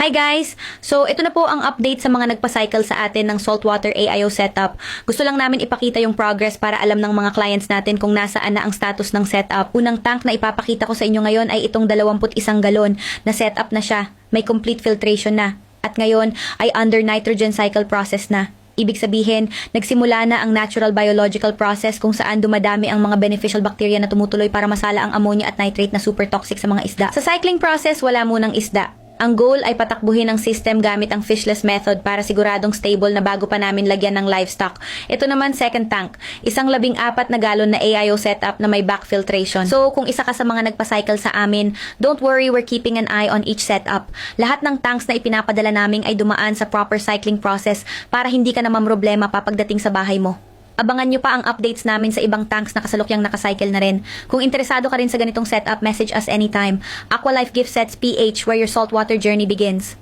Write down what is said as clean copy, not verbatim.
Hi guys! So ito na po ang update sa mga nagpa-cycle sa atin ng saltwater AIO setup. Gusto lang namin ipakita yung progress para alam ng mga clients natin kung nasaan na ang status ng setup. Unang tank na ipapakita ko sa inyo ngayon ay itong 21 galon na setup na siya. May complete filtration na. At ngayon ay under nitrogen cycle process na. Ibig sabihin, nagsimula na ang natural biological process kung saan dumadami ang mga beneficial bacteria na tumutuloy para masala ang ammonia at nitrate na super toxic sa mga isda. Sa cycling process, wala munang isda. Ang goal ay patakbuhin ang system gamit ang fishless method para siguradong stable na bago pa namin lagyan ng livestock. Ito naman second tank, isang 14 na galon na AIO setup na may back filtration. So kung isa ka sa mga nagpa-cycle sa amin, don't worry, we're keeping an eye on each setup. Lahat ng tanks na ipinapadala namin ay dumaan sa proper cycling process para hindi ka na mamroblema papagdating sa bahay mo. Abangan nyo pa ang updates namin sa ibang tanks na kasalukyang nakacycle na rin. Kung interesado ka rin sa ganitong setup, message us anytime. Aqualife Gift Sets PH, where your saltwater journey begins.